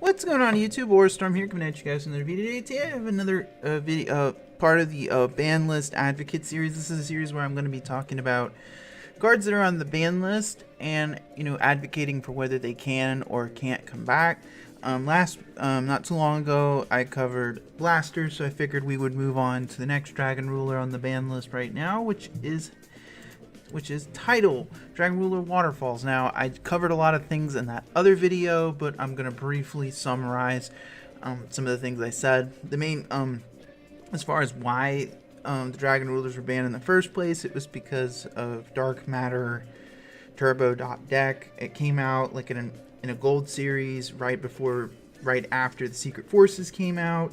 What's going on YouTube? Warstorm here, coming at you guys with another video today. Today I have another video, part of the ban list advocate series. This is a series where I'm going to be talking about cards that are on the ban list and, advocating for whether they can or can't come back. Not too long ago, I covered Blaster, so I figured we would move on to the next Dragon Ruler on the ban list right now, which is Tidal, Dragon Ruler Waterfalls. Now, I covered a lot of things in that other video, but I'm going to briefly summarize some of the things I said. The main, as far as why the Dragon Rulers were banned in the first place, it was because of Dark Matter Turbo Deck. It came out like in a gold series right after the Secret Forces came out,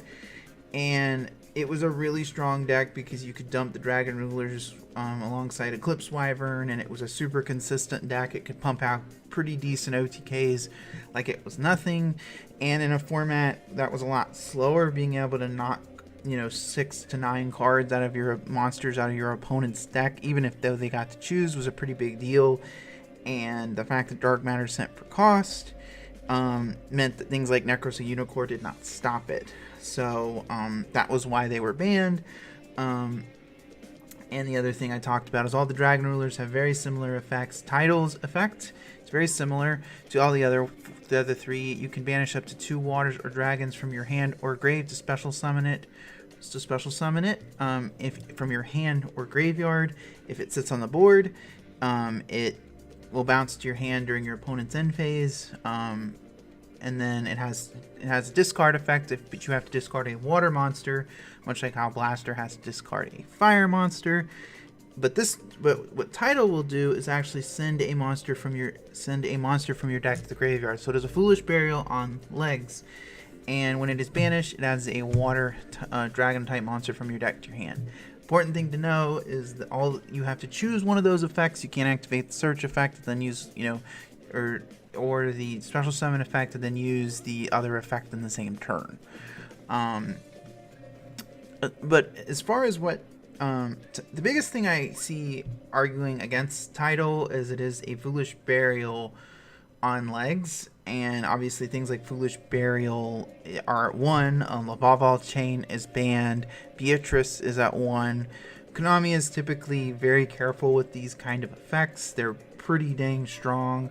and it was a really strong deck because you could dump the Dragon Rulers alongside Eclipse Wyvern, and it was a super consistent deck. It could pump out pretty decent OTKs like it was nothing, and in a format that was a lot slower, being able to knock 6 to 9 cards out of your monsters out of your opponent's deck, even if though they got to choose, was a pretty big deal. And the fact that Dark Matter sent for cost meant that things like Necros and Unicorn did not stop it. So that was why they were banned. And the other thing I talked about is all the Dragon Rulers have very similar effects. Tidal's effect is very similar to all the other three. You can banish up to 2 waters or dragons from your hand or grave to special summon it. If from your hand or graveyard. If it sits on the board, it will bounce to your hand during your opponent's end phase. And then it has a discard effect, but you have to discard a water monster, much like how Blaster has to discard a fire monster. But what Tidal will do is actually send a monster from your deck to the graveyard. So it is a Foolish Burial on legs, and when it is banished, it adds a water dragon type monster from your deck to your hand. Important thing to know is that you have to choose one of those effects. You can't activate the search effect and then use or the special summon effect and then use the other effect in the same turn. But as far as what the biggest thing I see arguing against Tidal is it is a Foolish Burial on legs, and obviously things like Foolish Burial are at 1. Waterfalls Chain is banned. Beatrice is at 1. Konami is typically very careful with these kind of effects. They're pretty dang strong.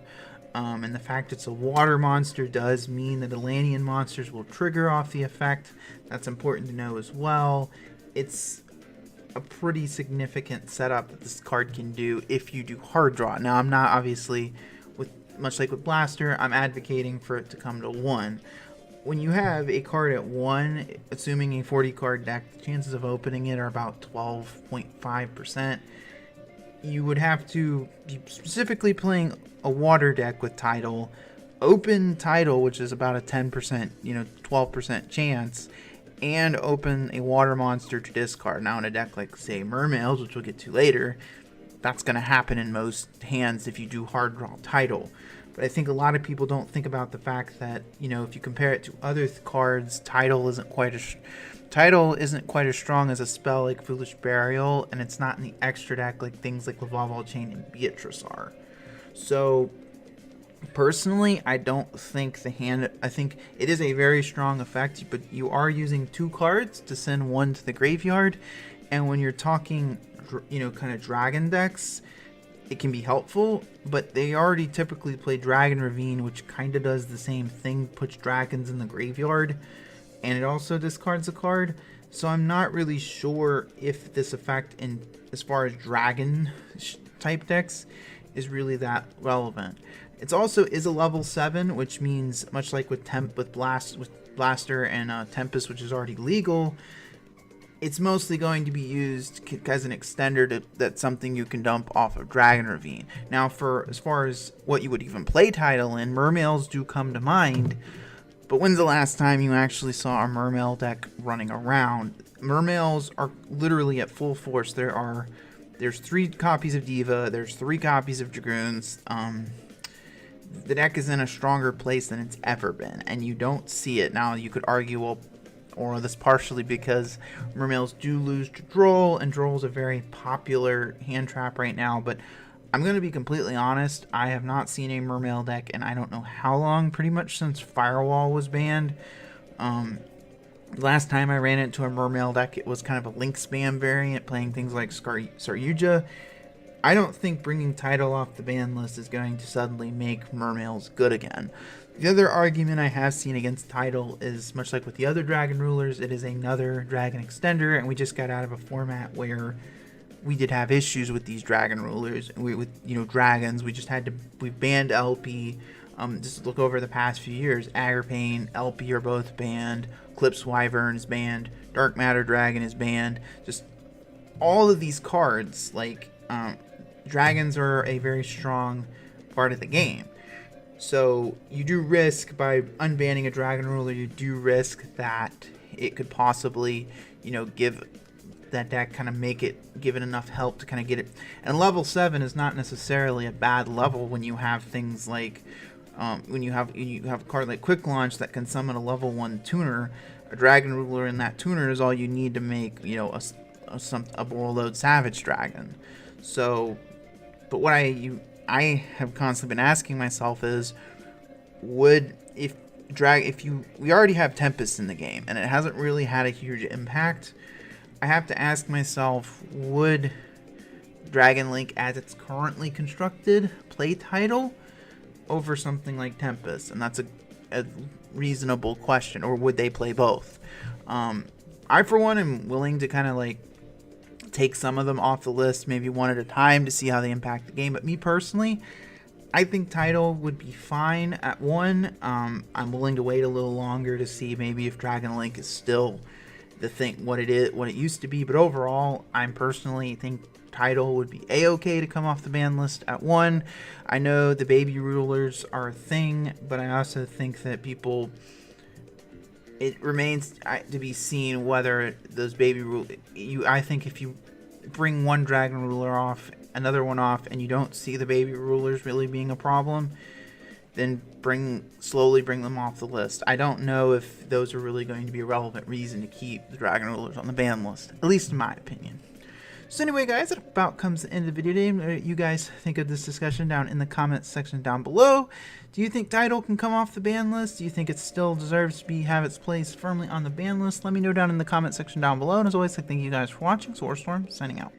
And the fact it's a water monster does mean that Atlantean monsters will trigger off the effect. That's important to know as well. It's a pretty significant setup that this card can do if you do hard draw. Now, I'm not obviously, much like with Blaster, I'm advocating for it to come to 1. When you have a card at 1, assuming a 40 card deck, the chances of opening it are about 12.5%. You would have to be specifically playing a water deck with Tidal, open Tidal, which is about a 10%, 12% chance, and open a water monster to discard. Now in a deck like, say, Mermails, which we'll get to later, that's going to happen in most hands if you do hard draw Tidal. But I think a lot of people don't think about the fact that, if you compare it to other cards, Tidal isn't quite as strong as a spell like Foolish Burial, and it's not in the extra deck like things like Waterfalls Chain and Beatrice are. So, personally, I don't think I think it is a very strong effect, but you are using 2 cards to send 1 to the graveyard, and when you're talking, kind of dragon decks, it can be helpful, but they already typically play Dragon Ravine, which kind of does the same thing, puts dragons in the graveyard, and it also discards a card. So I'm not really sure if this effect, as far as dragon type decks, is really that relevant. It also is a level 7, which means, much like with Blaster and Tempest, which is already legal, it's mostly going to be used as an extender that's something you can dump off of Dragon Ravine. Now, as far as what you would even play Tidal in, Mermails do come to mind. But when's the last time you actually saw a Mermail deck running around? Mermails are literally at full force. There's 3 copies of Diva. There's 3 copies of Dragoons. The deck is in a stronger place than it's ever been, and you don't see it. Now, you could argue, well, or this partially because Mermails do lose to Droll, and Droll's a very popular hand trap right now, but I'm going to be completely honest. I have not seen a Mermail deck in I don't know how long, pretty much since Firewall was banned. Um, Last time I ran into a Mermail deck, it was kind of a Link spam variant, playing things like Yugioh. I don't think bringing Tidal off the ban list is going to suddenly make Mermails good again. The other argument I have seen against Tidal is, much like with the other Dragon Rulers, it is another Dragon Extender, and we just got out of a format where we did have issues with these Dragon Rulers. With dragons, we banned LP. Just look over the past few years, Agripane, LP are both banned. Eclipse Wyvern is banned. Dark Matter Dragon is banned. Just all of these cards, like dragons are a very strong part of the game. So you do risk, by unbanning a Dragon Ruler, you do risk that it could possibly, give that deck, give it enough help to kind of get it. And level 7 is not necessarily a bad level when you have things like, when you have a card like Quick Launch that can summon a level 1 tuner. A Dragon Ruler in that tuner is all you need to make, a Borreload Savage Dragon. So, but what I have constantly been asking myself is, we already have Tempest in the game, and it hasn't really had a huge impact. I have to ask myself, would Dragon Link, as it's currently constructed, play Tidal over something like Tempest? And that's a reasonable question. Or would they play both? I, for one, am willing to kind of like take some of them off the list, maybe one at a time, to see how they impact the game. But me personally, I think Tidal would be fine at 1. I'm willing to wait a little longer to see maybe if Dragon Link is still the thing, what it used to be. But overall, I personally think Tidal would be a-okay to come off the ban list at 1. I know the baby rulers are a thing, but I also think that it remains to be seen whether those baby rulers, I think if you bring one Dragon Ruler off, another one off, and you don't see the baby rulers really being a problem, then slowly bring them off the list. I don't know if those are really going to be a relevant reason to keep the Dragon Rulers on the ban list, at least in my opinion. So anyway, guys, that about comes to the end of the video today. What you guys think of this discussion down in the comments section down below. Do you think Tidal can come off the ban list? Do you think it still deserves to have its place firmly on the ban list? Let me know down in the comment section down below. And as always, thank you guys for watching. Soarstorm signing out.